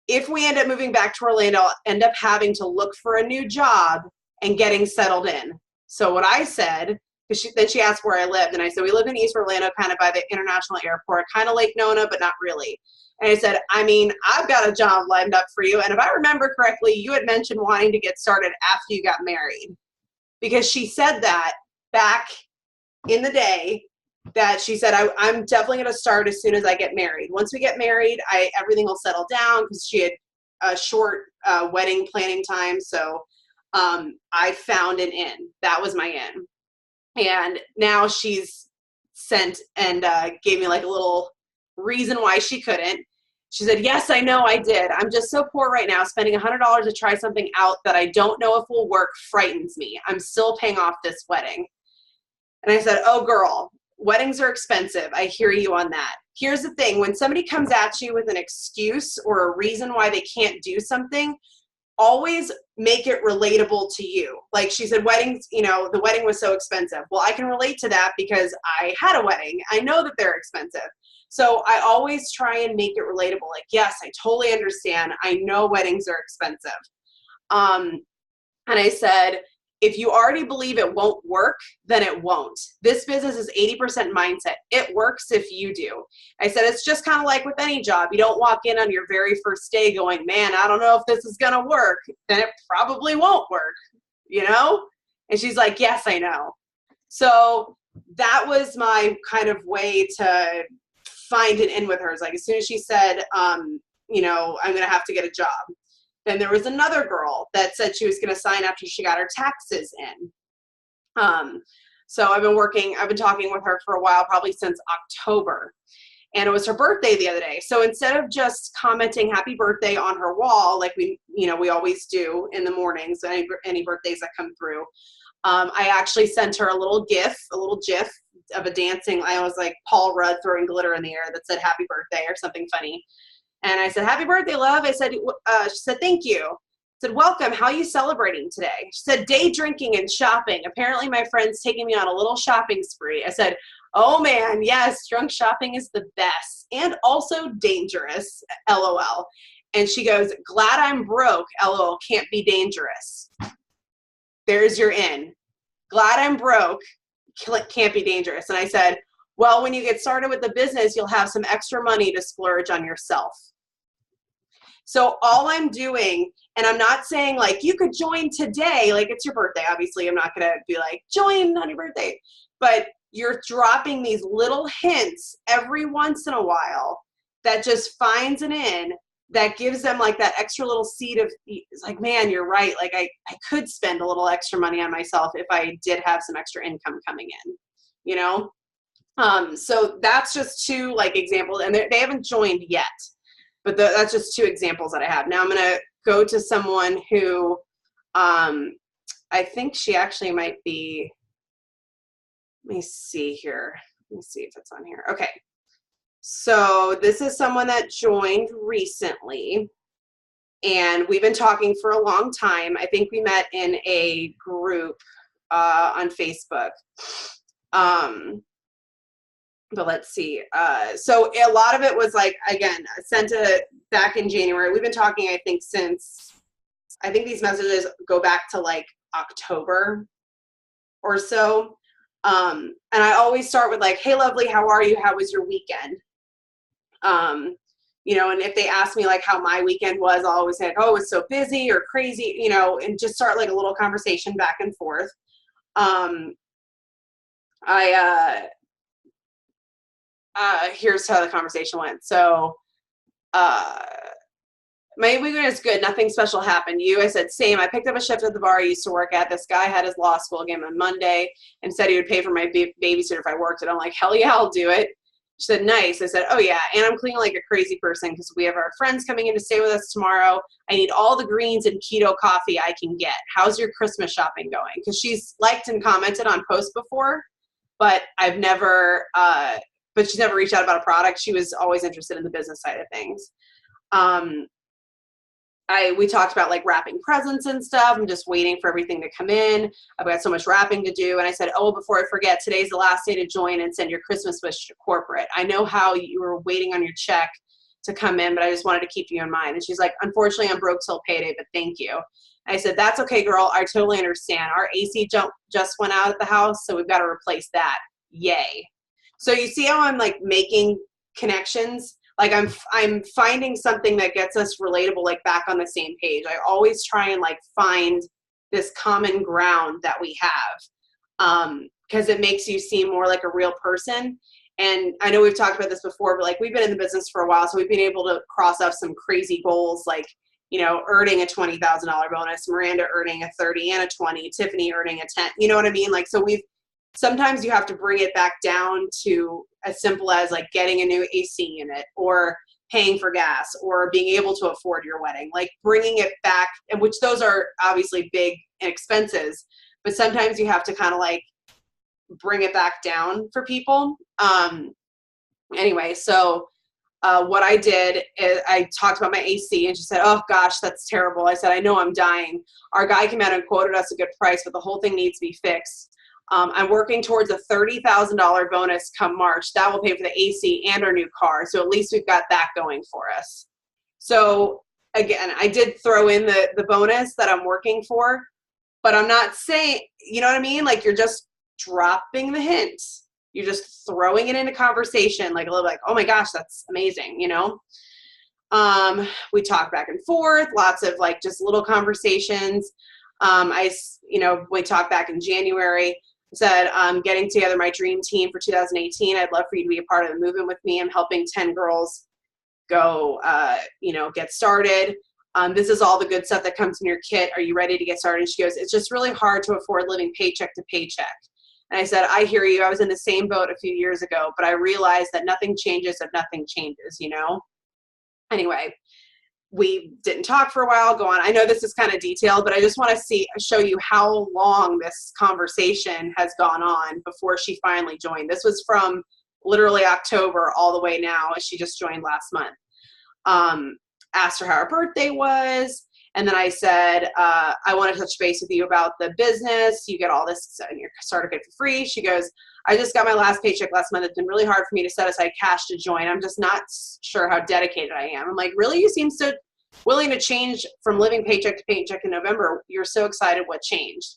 If we end up moving back to Orlando, I'll end up having to look for a new job and getting settled in. So what I said, then she asked where I lived, and I said, we live in East Orlando, kind of by the international airport, kind of Lake Nona, but not really. And I said, I mean, I've got a job lined up for you. And if I remember correctly, you had mentioned wanting to get started after you got married. Because she said that back in the day, that she said, I'm definitely going to start as soon as I get married. Once we get married, everything will settle down, because she had a short wedding planning time. So I found an in. That was my in. And now she's sent and gave me like a little reason why she couldn't. She said, yes, I know I did. I'm just so poor right now. Spending $100 to try something out that I don't know if will work frightens me. I'm still paying off this wedding. And I said, oh, girl, weddings are expensive. I hear you on that. Here's the thing. When somebody comes at you with an excuse or a reason why they can't do something, always make it relatable to you. Like she said, weddings, you know, the wedding was so expensive. Well, I can relate to that because I had a wedding. I know that they're expensive. So I always try and make it relatable. Like, yes, I totally understand. I know weddings are expensive. And I said, if you already believe it won't work, then it won't. This business is 80% mindset. It works if you do. I said, it's just kind of like with any job. You don't walk in on your very first day going, man, I don't know if this is going to work. Then it probably won't work, you know? And she's like, yes, I know. So that was my kind of way to find an in with her. It's like, as soon as she said, you know, I'm going to have to get a job. Then there was another girl that said she was going to sign after she got her taxes in. So I've been talking with her for a while, probably since October. And it was her birthday the other day. So instead of just commenting happy birthday on her wall, like we always do in the mornings, any birthdays that come through, I actually sent her a little GIF of a dancing, I was like Paul Rudd throwing glitter in the air that said happy birthday or something funny. And I said, happy birthday, love. I said, she said, thank you. I said, welcome. How are you celebrating today? She said, day drinking and shopping. Apparently my friend's taking me on a little shopping spree. I said, oh man, yes, drunk shopping is the best and also dangerous, LOL. And she goes, glad I'm broke, LOL, can't be dangerous. There's your in. Glad I'm broke, can't be dangerous. And I said, well, when you get started with the business, you'll have some extra money to splurge on yourself. So all I'm doing, and I'm not saying like you could join today, like it's your birthday. Obviously, I'm not going to be like, join on your birthday. But you're dropping these little hints every once in a while that just finds an in, that gives them like that extra little seed of, it's like, man, you're right. Like I could spend a little extra money on myself if I did have some extra income coming in, you know? So that's just two like examples, and they haven't joined yet, but that's just two examples that I have. Now I'm going to go to someone who, I think she actually might be, let me see here. Let me see if it's on here. Okay. So this is someone that joined recently, and we've been talking for a long time. I think we met in a group, on Facebook. But let's see. So a lot of it was like, again, sent it back in January. We've been talking, I think these messages go back to like October or so. And I always start with like, hey, lovely, how are you? How was your weekend? You know, and if they ask me like how my weekend was, I'll always say, like, oh, it was so busy or crazy, you know, and just start like a little conversation back and forth. Here's how the conversation went. So, my weekend is good. Nothing special happened. You? I said, same. I picked up a shift at the bar I used to work at. This guy had his law school game on Monday and said he would pay for my babysitter if I worked it. I'm like, hell yeah, I'll do it. She said, nice. I said, oh yeah. And I'm cleaning like a crazy person because we have our friends coming in to stay with us tomorrow. I need all the greens and keto coffee I can get. How's your Christmas shopping going? Because she's liked and commented on posts before, but I've never, but she's never reached out about a product. She was always interested in the business side of things. We talked about like wrapping presents and stuff. I'm just waiting for everything to come in. I've got so much wrapping to do. And I said, oh, before I forget, today's the last day to join and send your Christmas wish to corporate. I know how you were waiting on your check to come in, but I just wanted to keep you in mind. And she's like, unfortunately, I'm broke till payday, but thank you. I said, that's okay, girl. I totally understand. Our AC just went out at the house, so we've got to replace that. Yay. So you see how I'm like making connections? Like I'm finding something that gets us relatable, like back on the same page. I always try and like find this common ground that we have, because it makes you seem more like a real person. And I know we've talked about this before, but like we've been in the business for a while, so we've been able to cross off some crazy goals, like, you know, earning a $20,000 bonus, Miranda earning a 30 and a 20, Tiffany earning a 10. You know what I mean? Like, so sometimes you have to bring it back down to as simple as like getting a new AC unit or paying for gas or being able to afford your wedding, like bringing it back, and which those are obviously big expenses, but sometimes you have to kind of like bring it back down for people. Anyway, so what I did is I talked about my AC, and she said, oh gosh, that's terrible. I said, I know, I'm dying. Our guy came out and quoted us a good price, but the whole thing needs to be fixed. I'm working towards a $30,000 bonus come March. That will pay for the AC and our new car. So at least we've got that going for us. So again, I did throw in the bonus that I'm working for. but I'm not saying, you know what I mean? Like, you're just dropping the hint. You're just throwing it into conversation, like a little like, oh my gosh, that's amazing, you know? We talk back and forth, lots of like just little conversations. We talked back in January, said, getting together my dream team for 2018. I'd love for you to be a part of the movement with me. I'm helping 10 girls go, get started. This is all the good stuff that comes in your kit. Are you ready to get started? And she goes, it's just really hard to afford living paycheck to paycheck. And I said, I hear you. I was in the same boat a few years ago, but I realized that nothing changes if nothing changes, you know? Anyway, we didn't talk for a while, go on. I know this is kind of detailed, but I just want to show you how long this conversation has gone on before she finally joined. This was from literally October all the way now. She just joined last month. Asked her how her birthday was. And then I said, I want to touch base with you about the business. You get all this in your starter kit for free. She goes, I just got my last paycheck last month. It's been really hard for me to set aside cash to join. I'm just not sure how dedicated I am. I'm like, really? You seem so willing to change from living paycheck to paycheck in November. You're so excited. What changed?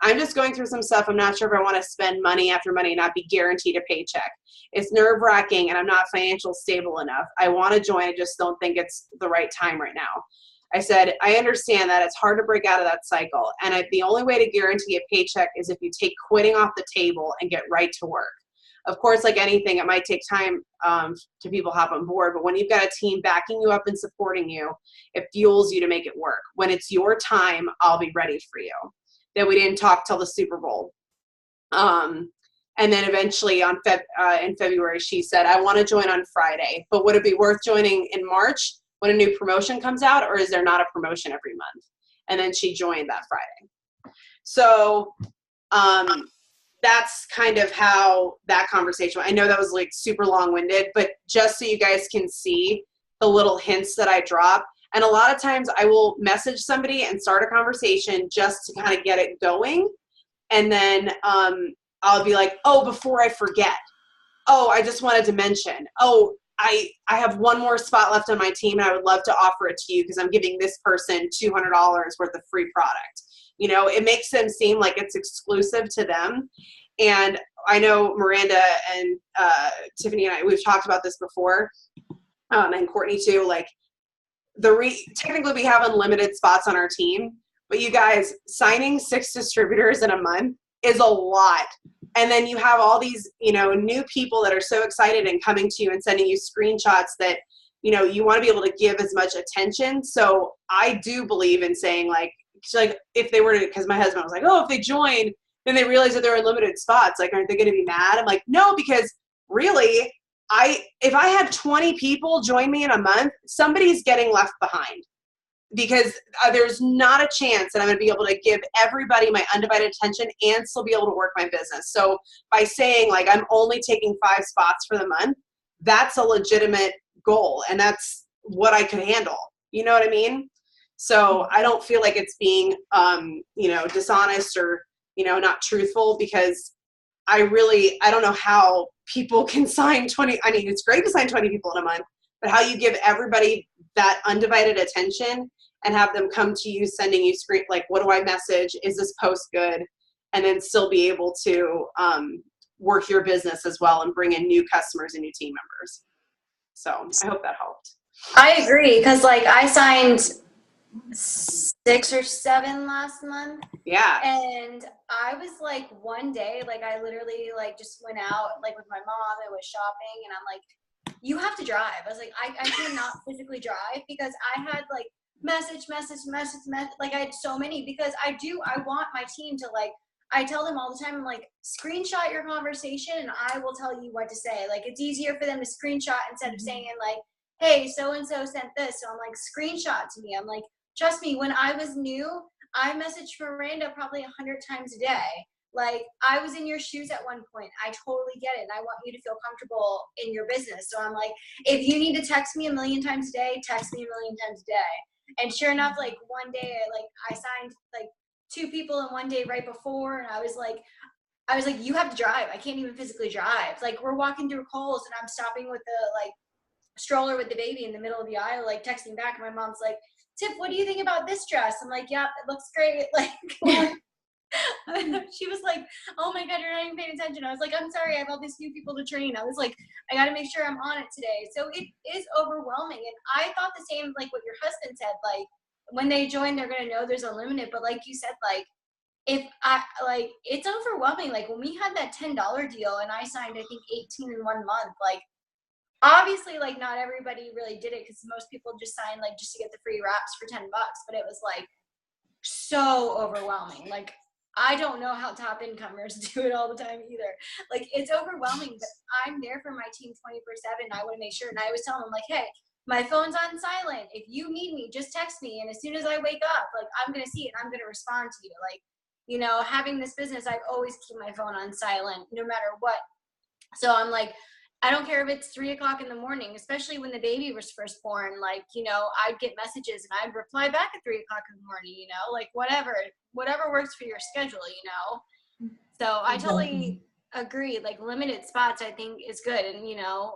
I'm just going through some stuff. I'm not sure if I want to spend money after money and not be guaranteed a paycheck. It's nerve-wracking and I'm not financially stable enough. I want to join. I just don't think it's the right time right now. I said, I understand that it's hard to break out of that cycle. And the only way to guarantee a paycheck is if you take quitting off the table and get right to work. Of course, like anything, it might take time to people hop on board. But when you've got a team backing you up and supporting you, it fuels you to make it work. When it's your time, I'll be ready for you. Then we didn't talk till the Super Bowl. And then eventually in February, she said, I want to join on Friday, but would it be worth joining in March when a new promotion comes out, or is there not a promotion every month? And then she joined that Friday. So that's kind of how that conversation went. I know that was like super long-winded, but just so you guys can see the little hints that I drop. And a lot of times I will message somebody and start a conversation just to kind of get it going. And then I'll be like, oh, before I forget, oh, I just wanted to mention, oh, I have one more spot left on my team and I would love to offer it to you because I'm giving this person $200 worth of free product. You know, it makes them seem like it's exclusive to them. And I know Miranda and Tiffany and I, we've talked about this before, and Courtney too, like technically we have unlimited spots on our team, but you guys, signing 6 distributors in a month is a lot. And then you have all these, new people that are so excited and coming to you and sending you screenshots that, you want to be able to give as much attention. So I do believe in saying like if they were to, because my husband was like, oh, if they join, then they realize that they're in limited spots. Like, aren't they going to be mad? I'm like, no, because really, if I had 20 people join me in a month, somebody's getting left behind. Because there's not a chance that I'm going to be able to give everybody my undivided attention and still be able to work my business. So by saying like I'm only taking 5 spots for the month, that's a legitimate goal. And that's what I could handle. You know what I mean? So I don't feel like it's being, dishonest or, not truthful, because I don't know how people can sign 20. I mean, it's great to sign 20 people in a month, but how you give everybody that undivided attention and have them come to you, sending you like, what do I message? Is this post good? And then still be able to work your business as well and bring in new customers and new team members. So I hope that helped. I agree. Cause like I signed 6 or 7 last month. Yeah. And I was like one day, like I literally like just went out like with my mom and was shopping, and I'm like, you have to drive. I was like, I cannot physically drive because I had like message. Like I had so many, because I want my team to like, I tell them all the time, I'm like, screenshot your conversation and I will tell you what to say. Like it's easier for them to screenshot instead of saying like, hey, so-and-so sent this. So I'm like, screenshot to me. I'm like, trust me, when I was new, I messaged Miranda probably 100 times a day. Like I was in your shoes at one point. I totally get it. And I want you to feel comfortable in your business. So I'm like, if you need to text me 1,000,000 times a day, text me 1,000,000 times a day. And sure enough, like one day, I signed like 2 people in one day right before. And I was like, you have to drive. I can't even physically drive. Like we're walking through Kohl's and I'm stopping with the like stroller with the baby in the middle of the aisle, like texting back. And my mom's like, Tiff, what do you think about this dress? I'm like, yeah, it looks great. Like, she was like, oh my God, you're not even paying attention. I was like, I'm sorry, I have all these new people to train. I was like, I got to make sure I'm on it today. So it is overwhelming. And I thought the same, like what your husband said, like when they join, they're going to know there's unlimited. But like you said, like, if I, like, it's overwhelming. Like when we had that $10 deal and I signed, I think 18 in 1 month, like, obviously, like not everybody really did it because most people just signed like just to get the free wraps for $10, but it was like so overwhelming. Like, I don't know how top incomers do it all the time either. Like, it's overwhelming, but I'm there for my team 24/7. I want to make sure. And I always tell them, like, hey, my phone's on silent. If you need me, just text me. And as soon as I wake up, like, I'm going to see it. I'm going to respond to you. Like, you know, having this business, I always keep my phone on silent no matter what. So I'm like, I don't care if it's 3 o'clock in the morning, especially when the baby was first born. Like, you know, I'd get messages and I'd reply back at 3 o'clock in the morning, you know, like whatever works for your schedule, you know? So I totally agree. Like limited spots, I think is good. And, you know,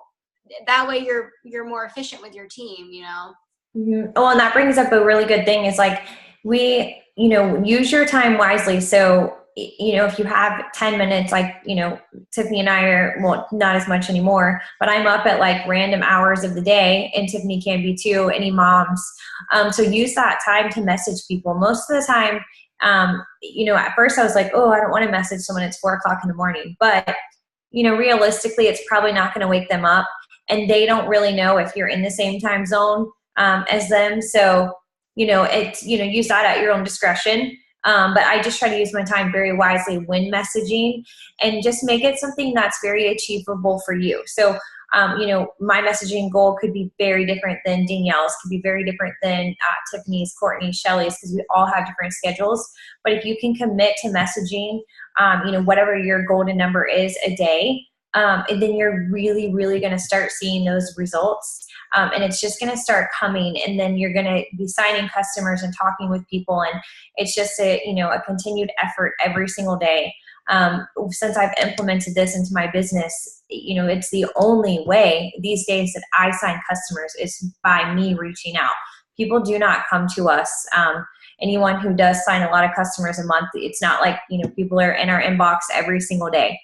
that way you're more efficient with your team, you know? Mm-hmm. Well, and that brings up a really good thing is like, we, you know, use your time wisely. So, you know, if you have 10 minutes, like, you know, Tiffany and I are, well, not as much anymore, but I'm up at like random hours of the day, and Tiffany can be too, any moms. So use that time to message people. Most of the time, you know, at first I was like, oh, I don't want to message someone. It's 4 o'clock in the morning, but you know, realistically, it's probably not going to wake them up, and they don't really know if you're in the same time zone as them. So, you know, it's, you know, use that at your own discretion. But I just try to use my time very wisely when messaging, and just make it something that's very achievable for you. So, you know, my messaging goal could be very different than Danielle's, could be very different than Tiffany's, Courtney, Shelly's, because we all have different schedules. But if you can commit to messaging, you know, whatever your golden number is a day, and then you're really, really going to start seeing those results. And it's just going to start coming, and then you're going to be signing customers and talking with people. And it's just a, you know, a continued effort every single day. Since I've implemented this into my business, you know, it's the only way these days that I sign customers is by me reaching out. People do not come to us. Anyone who does sign a lot of customers a month, it's not like, you know, people are in our inbox every single day.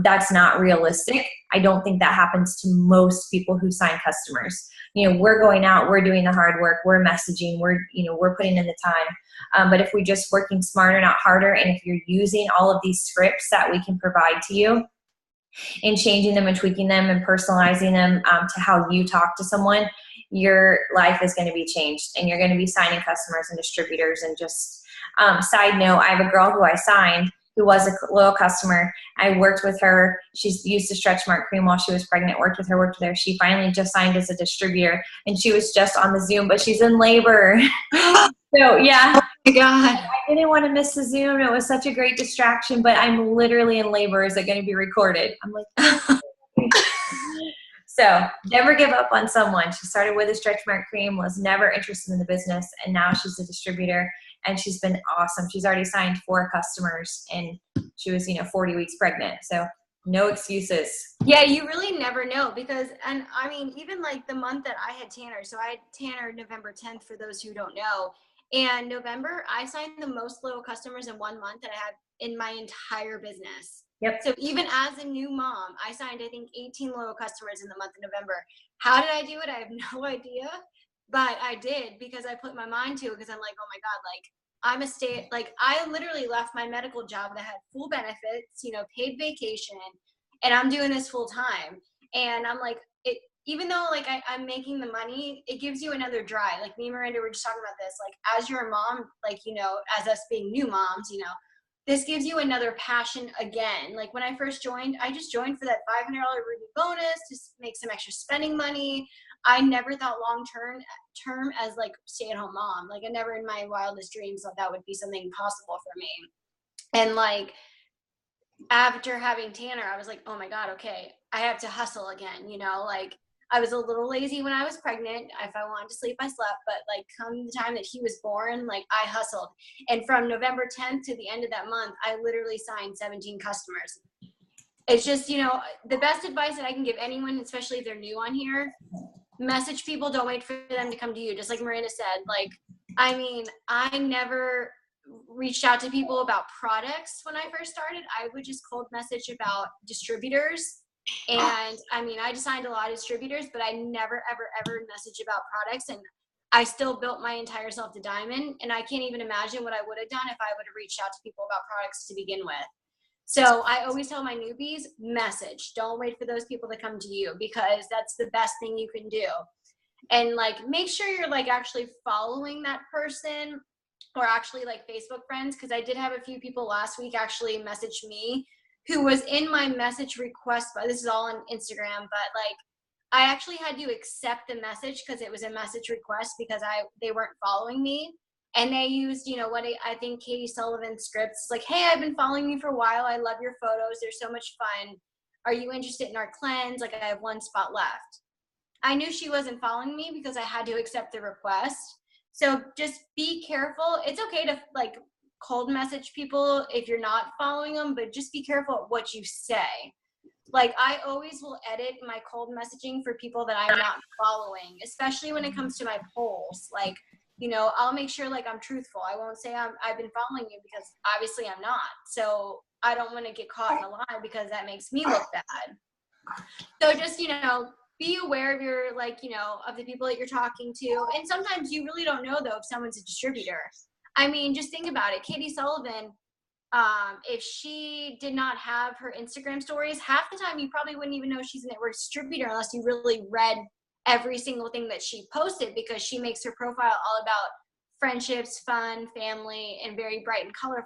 That's not realistic. I don't think that happens to most people who sign customers. You know, we're going out, we're doing the hard work, we're messaging, we're putting in the time. But if we're just working smarter, not harder, and if you're using all of these scripts that we can provide to you and changing them and tweaking them and personalizing them to how you talk to someone, your life is going to be changed, and you're going to be signing customers and distributors. And just side note, I have a girl who I signed who was a loyal customer. I worked with her. She's used the stretch mark cream while she was pregnant, worked with her. She finally just signed as a distributor, and she was just on the Zoom, but she's in labor. So yeah. Oh my God. I didn't want to miss the Zoom. It was such a great distraction, but I'm literally in labor. Is it going to be recorded? I'm like, so never give up on someone. She started with a stretch mark cream, was never interested in the business, and now she's a distributor. And she's been awesome. She's already signed 4 customers, and she was, you know, 40 weeks pregnant. So no excuses. Yeah, you really never know because, and I mean, even like the month that I had Tanner, so I had Tanner November 10th for those who don't know. And November, I signed the most loyal customers in 1 month that I had in my entire business. Yep. So even as a new mom, I signed, I think, 18 loyal customers in the month of November. How did I do it? I have no idea. But I did because I put my mind to it because I'm like, oh my God, like I literally left my medical job that had full benefits, you know, paid vacation, and I'm doing this full time. And I'm like, even though like I'm making the money, it gives you another drive. Like me and Miranda were just talking about this, like as you're a mom, like, you know, as us being new moms, you know, this gives you another passion again. Like when I first joined, I just joined for that $500 Ruby bonus to make some extra spending money. I never thought long term as like stay-at-home mom. Like I never in my wildest dreams thought that would be something possible for me. And like after having Tanner, I was like, oh my God, okay, I have to hustle again. You know, like I was a little lazy when I was pregnant. If I wanted to sleep, I slept. But like come the time that he was born, like I hustled. And from November 10th to the end of that month, I literally signed 17 customers. It's just, you know, the best advice that I can give anyone, especially if they're new on here, message people, don't wait for them to come to you. Just like Miranda said, like, I mean, I never reached out to people about products when I first started. I would just cold message about distributors. And I mean, I just signed a lot of distributors, but I never, ever messaged about products. And I still built my entire self to Diamond. And I can't even imagine what I would have done if I would have reached out to people about products to begin with. So I always tell my newbies, message. Don't wait for those people to come to you, because that's the best thing you can do. And like, make sure you're like actually following that person, or actually like Facebook friends. Cause I did have a few people last week actually message me who was in my message request, but this is all on Instagram, but like, I actually had to accept the message because it was a message request, because they weren't following me. And they used, you know, what I think Katie Sullivan scripts, like, hey, I've been following you for a while. I love your photos. They're so much fun. Are you interested in our cleanse? Like, I have one spot left. I knew she wasn't following me because I had to accept the request. So just be careful. It's okay to like cold message people if you're not following them, but just be careful at what you say. Like, I always will edit my cold messaging for people that I'm not following, especially when it comes to my polls. Like, you know, I'll make sure like I'm truthful. I won't say I've been following you, because obviously I'm not. So I don't want to get caught in a lie, because that makes me look bad. So just, you know, be aware of your, like, you know, of the people that you're talking to. And sometimes you really don't know though if someone's a distributor. I mean, just think about it. Katie Sullivan, if she did not have her Instagram stories, half the time you probably wouldn't even know she's a network distributor unless you really read every single thing that she posted, because she makes her profile all about friendships, fun, family, and very bright and colorful.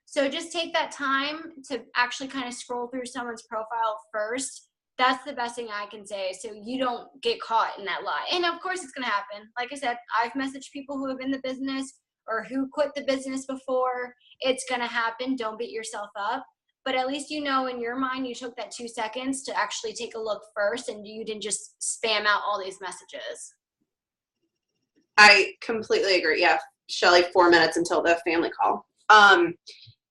So just take that time to actually kind of scroll through someone's profile first. That's the best thing I can say, so you don't get caught in that lie. And of course it's going to happen. Like I said, I've messaged people who have been in the business or who quit the business before. It's going to happen. Don't beat yourself up. But at least you know in your mind you took that 2 seconds to actually take a look first, and you didn't just spam out all these messages. I completely agree. Yeah, Shelly, 4 minutes until the family call.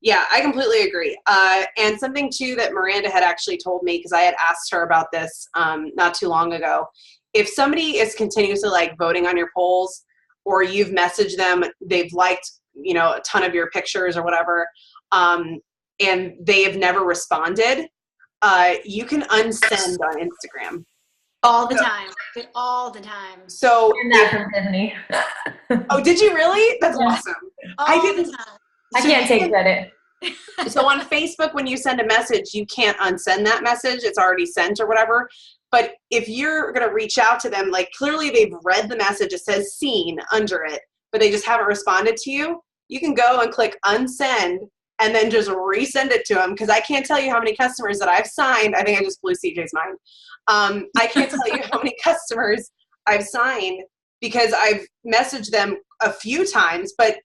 Yeah, I completely agree. And something too that Miranda had actually told me, because I had asked her about this not too long ago. If somebody is continuously like voting on your polls, or you've messaged them, they've liked, you know, a ton of your pictures or whatever, and they have never responded, you can unsend on Instagram. All the time. All the time. So And that from Tiffany. oh, did you really? That's awesome. All the time. I can't take credit. So on Facebook, when you send a message, you can't unsend that message. It's already sent or whatever. But if you're going to reach out to them, like clearly they've read the message, it says seen under it, but they just haven't responded to you, you can go and click unsend and then just resend it to them. Because I can't tell you how many customers that I've signed. I think I just blew CJ's mind. I can't tell you how many customers I've signed because I've messaged them a few times, but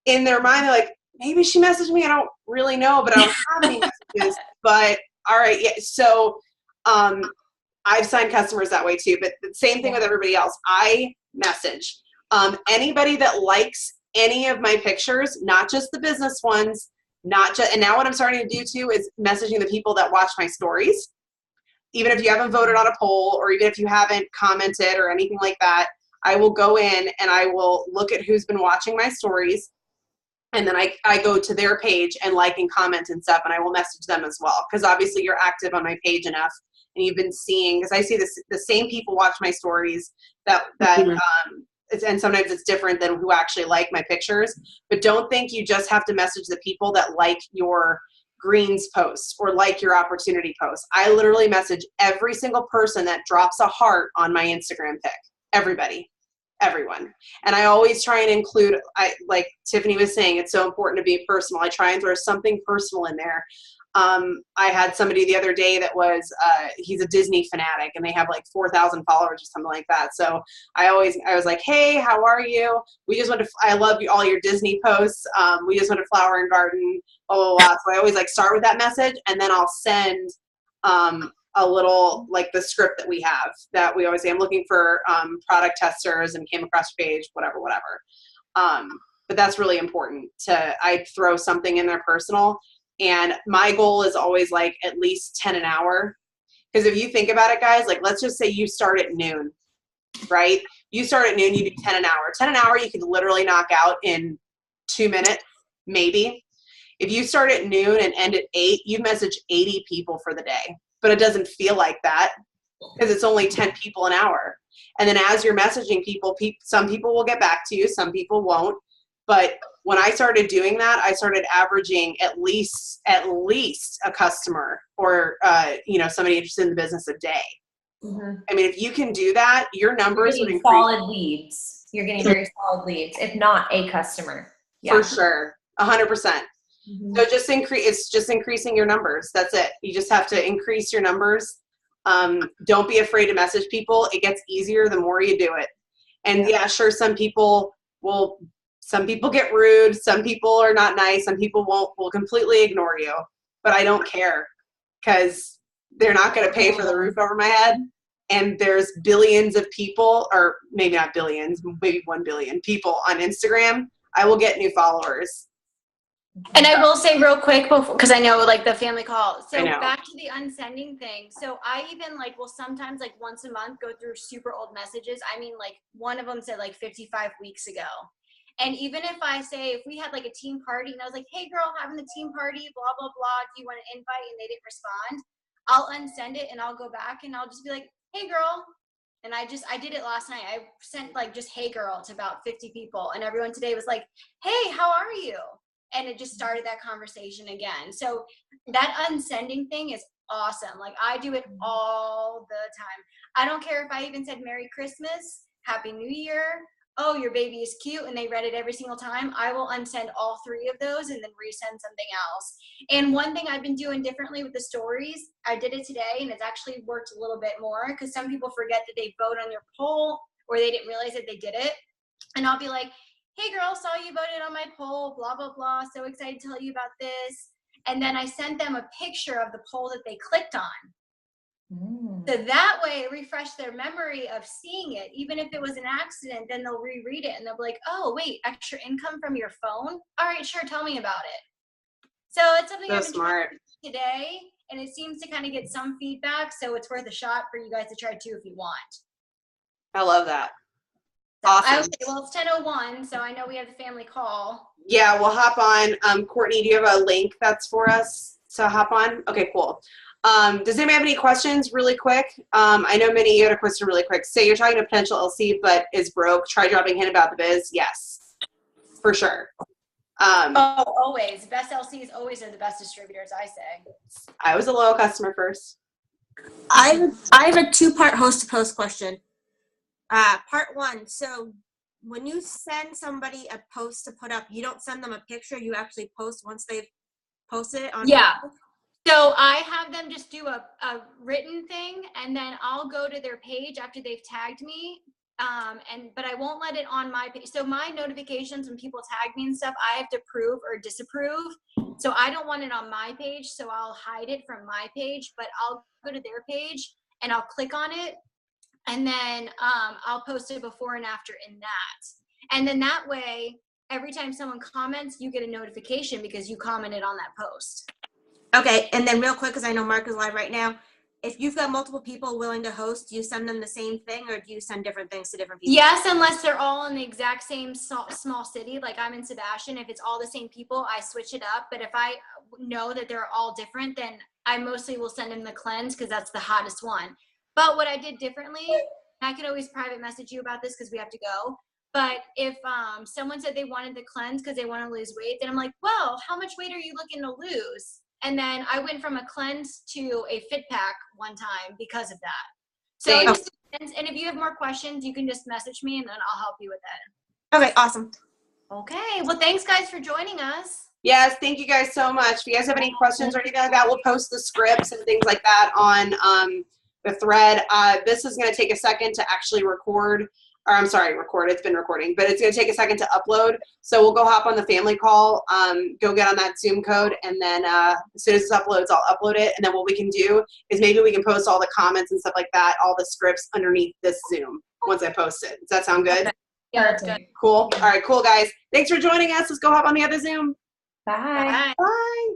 in their mind, they're like, maybe she messaged me. I don't really know, but I don't have any messages. But all right, yeah. So I've signed customers that way too. But the same thing with everybody else. I message anybody that likes any of my pictures, not just the business ones, not just. And now what I'm starting to do too is messaging the people that watch my stories. Even if you haven't voted on a poll, or even if you haven't commented or anything like that, I will go in and I will look at who's been watching my stories. And then I go to their page and like and comment and stuff, and I will message them as well. Because obviously you're active on my page enough, and you've been seeing, because I see the same people watch my stories and sometimes it's different than who actually like my pictures. But don't think you just have to message the people that like your greens posts or like your opportunity posts. I literally message every single person that drops a heart on my Instagram pic. Everyone. And I always try and include, like Tiffany was saying, it's so important to be personal. I try and throw something personal in there. I had somebody the other day that was, he's a Disney fanatic, and they have like 4,000 followers or something like that. So I was like, hey, how are you? We just went to, I love all your Disney posts. We just went to Flower and Garden, blah, blah, blah. So I always like start with that message, and then I'll send, a little, like the script that we have that we always say, I'm looking for product testers and came across your page, whatever. But that's really important I throw something in there personal. And my goal is always like at least 10 an hour. Because if you think about it, guys, like let's just say you start at noon. right? You start at noon, you do 10 an hour. 10 an hour, you can literally knock out in 2 minutes, maybe. If you start at noon and end at 8, you've messaged 80 people for the day, but it doesn't feel like that because it's only 10 people an hour. And then as you're messaging people, some people will get back to you, some people won't. But when I started doing that, I started averaging at least a customer or somebody interested in the business a day. Mm-hmm. I mean, if you can do that, your numbers would increase. Solid leads. You're getting very solid leads, if not a customer. Yeah. For sure, 100%. Mm-hmm. So it's just increasing your numbers. That's it. You just have to increase your numbers. Don't be afraid to message people. It gets easier the more you do it. And yeah, sure, some people get rude. Some people are not nice. Some people will completely ignore you. But I don't care because they're not going to pay for the roof over my head. And there's billions of people, or maybe not billions, maybe 1 billion people on Instagram. I will get new followers. And I will say real quick, because I know like the family call. So back to the unsending thing. So I even will sometimes once a month go through super old messages. I mean, one of them said 55 weeks ago. And even if I say, if we had a team party and I was like, hey girl, having the team party, blah, blah, blah. Do you want to invite? And they didn't respond. I'll unsend it and I'll go back and I'll just be like, hey girl. And I did it last night. I sent just, hey girl to about 50 people. And everyone today was like, hey, how are you? And it just started that conversation again. So that unsending thing is awesome. I do it all the time. I don't care if I even said Merry Christmas, Happy New Year, oh, your baby is cute, and they read it every single time. I will unsend all 3 of those and then resend something else. And one thing I've been doing differently with the stories, I did it today, and it's actually worked a little bit more because some people forget that they vote on their poll or they didn't realize that they did it. And I'll be like, hey girl, saw you voted on my poll, blah, blah, blah. So excited to tell you about this. And then I sent them a picture of the poll that they clicked on. So that way it refreshed their memory of seeing it. Even if it was an accident, then they'll reread it and they'll be like, oh, wait, extra income from your phone? All right, sure, tell me about it. So it's something I've been trying today, and it seems to kind of get some feedback. So it's worth a shot for you guys to try too if you want. I love that. Awesome. Okay, well, it's 10:01, so I know we have the family call. Yeah, we'll hop on. Courtney, do you have a link that's for us to hop on? Okay, cool. Does anybody have any questions really quick? I know Minnie, you had a question really quick. Say you're talking to a potential LC but is broke. Try dropping hint about the biz. Yes, for sure. Always. Best LCs always are the best distributors, I say. I was a loyal customer first. I have a 2-part host-to-post question. Part 1, so when you send somebody a post to put up, you don't send them a picture, you actually post once they've posted it on Facebook? So I have them just do a written thing, and then I'll go to their page after they've tagged me, but I won't let it on my page. So my notifications when people tag me and stuff, I have to approve or disapprove. So I don't want it on my page, so I'll hide it from my page, but I'll go to their page and I'll click on it. And then I'll post it before and after in that. And then that way, every time someone comments, you get a notification because you commented on that post. Okay, and then real quick, because I know Mark is live right now, if you've got multiple people willing to host, do you send them the same thing or do you send different things to different people? Yes, unless they're all in the exact same small city. Like I'm in Sebastian. If it's all the same people, I switch it up. But if I know that they're all different, then I mostly will send them the cleanse because that's the hottest one. But what I did differently, I could always private message you about this because we have to go. But if someone said they wanted the cleanse because they want to lose weight, then I'm like, well, how much weight are you looking to lose? And then I went from a cleanse to a fit pack one time because of that. So it just depends. And if you have more questions, you can just message me and then I'll help you with that. Okay, awesome. Okay. Well, thanks guys for joining us. Yes, thank you guys so much. If you guys have any questions or anything like that, we'll post the scripts and things like that on the thread. This is going to take a second to actually record. Or I'm sorry, record. It's been recording, but it's going to take a second to upload. So we'll go hop on the family call, go get on that Zoom code, and then as soon as it uploads, I'll upload it. And then what we can do is maybe we can post all the comments and stuff like that, all the scripts underneath this Zoom once I post it. Does that sound good? Yeah, that's good. Cool. All right, cool, guys. Thanks for joining us. Let's go hop on the other Zoom. Bye. Bye. Bye.